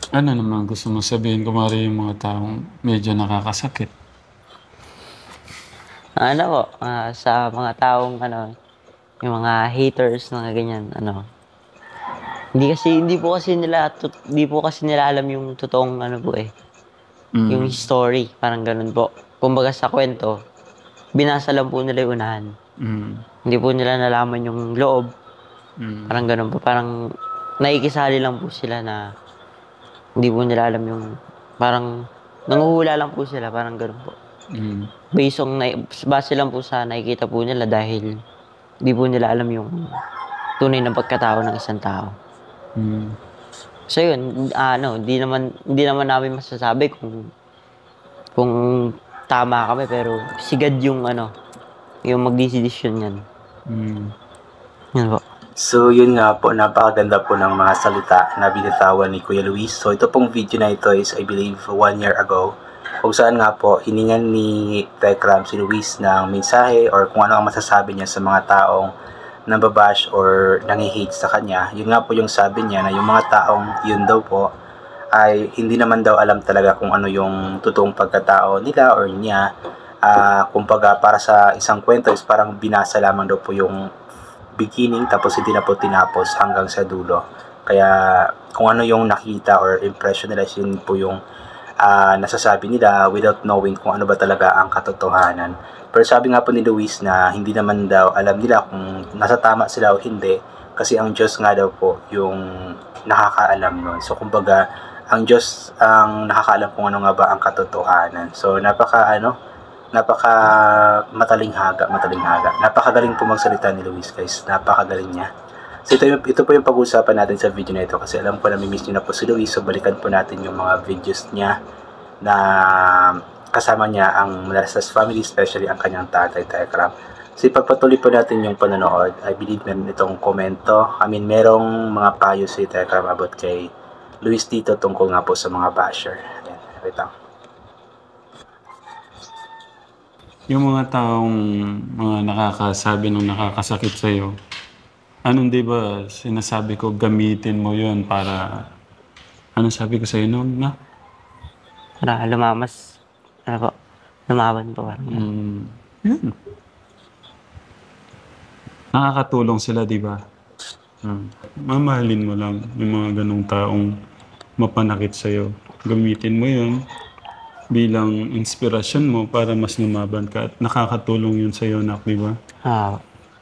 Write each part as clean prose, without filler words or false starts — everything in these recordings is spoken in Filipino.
Ano naman gusto mo sabihin kunwari yung mga taong medyo nakakasakit? Ano po, sa mga taong yung mga haters na ganyan, hindi po kasi nila alam yung totoong po, yung Hmm, story, parang gano'n po. Kumbaga sa kwento binasa lang po nila yung unahan. hmm, Hindi po nila nalaman yung loob, hmm, parang gano'n po. Parang nakikisali lang po sila na hindi po nila alam yung parang nanghuhula lang po sila, parang gano'n po. hmm, Base lang po sa nakikita po nila dahil di po nila alam yung tunay na pagkatao ng isang tao. hmm. So yun, hindi naman namin masasabi kung tama kami pero si God yung magdedesisyon niyan. Hmm. Yun po. So yun nga po, napakaganda po ng mga salita na binitawan ni Kuya Luis. So ito pong video na ito is I believe 1 year ago, kung saan nga po hiningan ni Tekram si Luis ng mensahe or kung ano ang masasabi niya sa mga taong nambabash or nangi-hate sa kanya. Yun nga po yung sabi niya na yung mga taong yun daw po ay hindi naman daw alam talaga kung ano yung totoong pagkatao nila or niya. Kumbaga para sa isang kwento is parang binasa lamang daw po yung beginning tapos hindi na po tinapos hanggang sa dulo. Kaya kung ano yung nakita or impression nila yun po yung nasasabi nila without knowing kung ano ba talaga ang katotohanan. Pero sabi nga po ni Luis na hindi naman daw alam nila kung nasa tama sila o hindi kasi ang Diyos nga daw po yung nakakaalam nun. So kumbaga ang Diyos ang nakakaalam kung ano nga ba ang katotohanan. So napaka mataling haga. Napakagaling po magsalita ni Luis, guys. Napakagaling niya. So ito po yung pag-uusapan natin sa video na ito kasi alam ko na may miss niyo na po si Luis. So balikan po natin yung mga videos niya na kasama niya ang Malasas family, especially ang kanyang tatay, Tekram. So ipagpatuloy po natin yung panonood. I believe meron itong komento. Merong mga payo si Tekram about kay Luis dito tungkol nga po sa mga basher. Ayan, wait lang. Yung mga taong mga nakakasabi ng nakakasakit sa'yo, anong 'di ba sinasabi ko gamitin mo yun para, anong sabi ko sa'yo noon na? Para lumamas, po, lumaban po parang gano'n. Yun. Nakakatulong sila 'di ba? Mamahalin mo lang yung mga ganong taong mapanakit sa'yo. Gamitin mo yun bilang inspirasyon mo para mas lumaban ka at nakakatulong yun sa'yo, nak, di ba? Oo.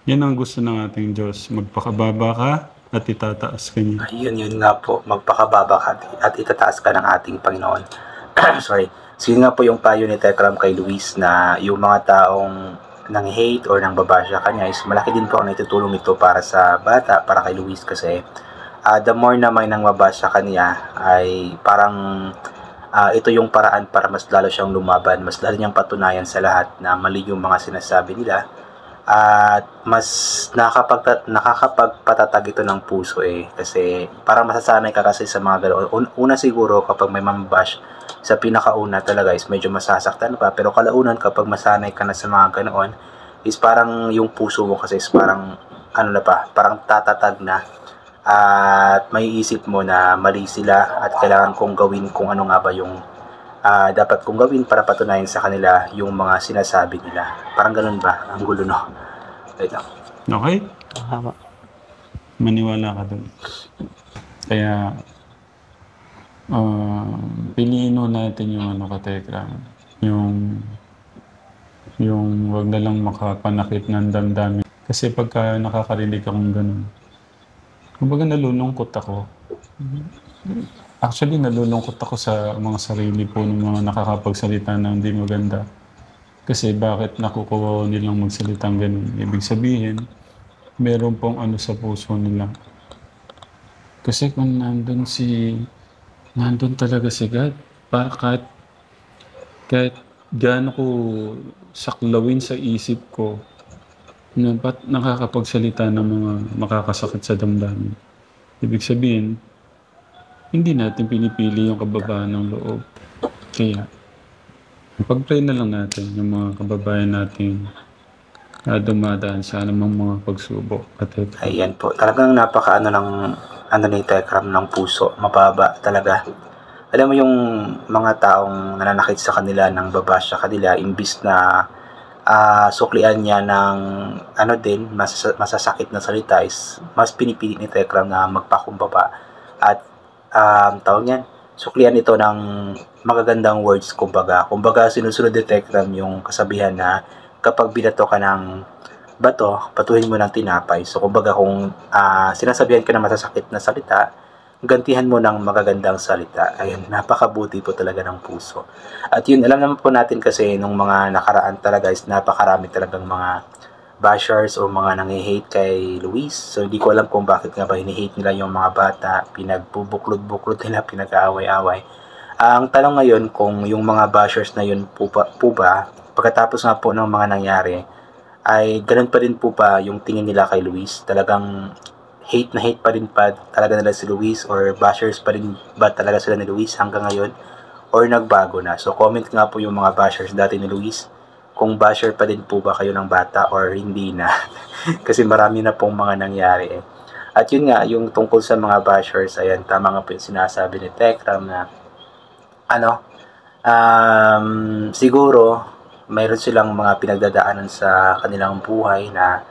Yan ang gusto ng ating Diyos. Magpakababa ka at itataas ka niya. Yun nga po, magpakababa ka at itataas ka ng ating Panginoon. Sorry. So yun nga po yung payo ni Tekram kay Luis na yung mga taong nang hate or nang babasya kanya is malaki din po ang naitutulong nito para sa bata, para kay Luis kasi the more na may nang mabasya kanya ay parang ito yung paraan para mas lalo siyang lumaban, mas lalo niyang patunayan sa lahat na mali yung mga sinasabi nila at mas nakakapagpatatag ito ng puso kasi parang masasanay ka kasi sa mga ganoon. Una siguro kapag may mambash sa pinakauna talaga is medyo masasaktan ka pero kalaunan kapag masanay ka na sa mga ganoon is parang yung puso mo kasi is parang parang tatatag na at may isip mo na mali sila at kailangan kong gawin kung ano nga ba yung dapat kong gawin para patunayan sa kanila yung mga sinasabi nila. Parang ganun ba? Ang gulo, no? Wait lang. Okay? Tama. Maniwala ka dun. Kaya, piliin mo natin yung ano, katekram. Yung wag na lang makapanakit ng damdamin. Kasi pagka nakakarinig akong ganun, kumbaga nalulungkot ako. Actually, nalulungkot ako sa mga sarili po ng mga nakakapagsalita na hindi maganda. Kasi bakit nakukuha nilang magsalitang ganun? Ibig sabihin, meron pong ano sa puso nila. Kasi kung nandun talaga si God, kahit gaano ko saklawin sa isip ko, na ba't nakakapagsalita ng mga makakasakit sa damdamin? Ibig sabihin, hindi natin pinipili yung kababaan ng loob. Kaya, pag-pray na lang natin yung mga kababayan natin na dumadaan sa anumang mga pagsubok. At Ayan po. Talagang napaka ano ni Tekram ng puso. Mababa talaga. alam mo yung mga taong nananakit sa kanila, ng babash sa kanila, imbis na suklian niya ng masasakit na salita, is mas pinipili ni Tekram na magpakumbaba at tawag niyan, suklian ito ng magagandang words. Kumbaga sinusunod ni Tekram yung kasabihan na kapag binato ka ng bato, batuhin mo ng tinapay. So kumbaga kung sinasabihan ka ng masasakit na salita, gantihan mo ng magagandang salita. Ayun, napakabuti po talaga ng puso. At yun, alam naman po natin kasi nung mga nakaraan talaga is napakarami talagang mga bashers o mga nangi-hate kay Luis. So hindi ko alam kung bakit nga ba hini-hate nila yung mga bata, pinagbubuklod-buklod nila, pinag-aaway-away. Ang tanong ngayon kung yung mga bashers na yun po ba, pagkatapos nga po ng mga nangyari, ay ganun pa rin po ba yung tingin nila kay Luis? Talagang hate na hate pa rin pa talaga nila si Luis, or bashers pa rin ba talaga sila ni Luis hanggang ngayon, or nagbago na? So comment nga po yung mga bashers dati ni Luis kung basher pa din po ba kayo ng bata or hindi na. Kasi marami na pong mga nangyari eh. At yun nga, yung tungkol sa mga bashers, ayan, tama nga po yung sinasabi ni Tekram na siguro mayroon silang mga pinagdadaanan sa kanilang buhay na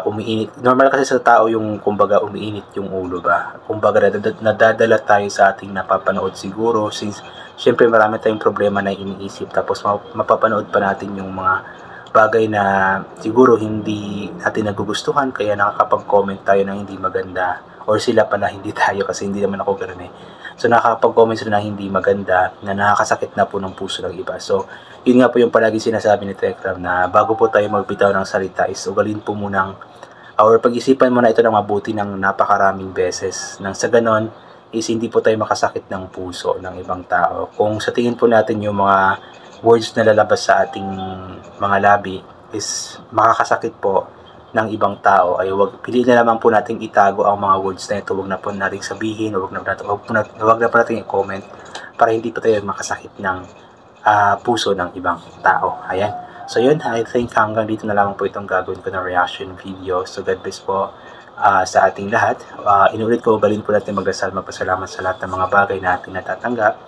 umiinit. Normal kasi sa tao yung kumbaga umiinit yung ulo ba. Kumbaga nadadala tayo sa ating napapanood siguro, since syempre marami tayong problema na iniisip, tapos mapapanood pa natin yung mga bagay na siguro hindi natin nagugustuhan, kaya nakakapag-comment tayo ng hindi maganda, or sila pala, hindi tayo, kasi hindi naman ako ganoon eh. So nakakapag-comment sila ng hindi maganda na nakakasakit na po ng puso ng iba. So yun nga po yung palagi sinasabi ni Tekram na bago po tayo magbitaw ng salita is ugalin po munang, or pag-isipan mo na ito ng mabuti ng napakaraming beses, nang sa ganon is hindi po tayo makasakit ng puso ng ibang tao. Kung sa tingin po natin yung mga words na lalabas sa ating mga labi is makakasakit po ng ibang tao, ay piliin na naman po nating itago ang mga words na ito. Huwag na po nating sabihin, huwag na po nating i-comment para hindi po tayo makasakit ng puso ng ibang tao. Ayan. So yun, I think hanggang dito na lamang po itong gagawin ko na reaction video. So God bless po sa ating lahat. Inulit ko, ugalin po natin magdasal, magpasalamat sa lahat ng mga bagay na ating natatanggap.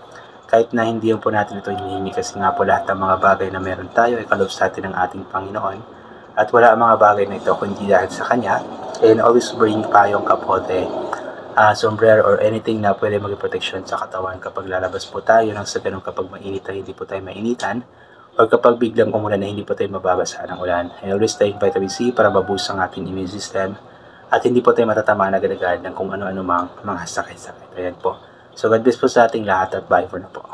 Kahit na hindi po natin ito hinihingi, kasi nga po lahat ng mga bagay na meron tayo ay kaloob sa atin ng ating Panginoon. At wala ang mga bagay na ito kundi dahil sa Kanya. And always bring payong, kapote, sombrero, or anything na pwede maging protection sa katawan kapag lalabas po tayo, nang sa ganun kapag mainit ay hindi po tayo mainitan, or kapag biglang umulan na hindi po tayo mababasa ng ulan. And always tayong vitamin C para maboost ang ating immune system at hindi po tayo matatamaan agad-agad ng kung ano-ano mang mga sakit-sakit. Ayan po. So God bless po sa ating lahat at bye for na po.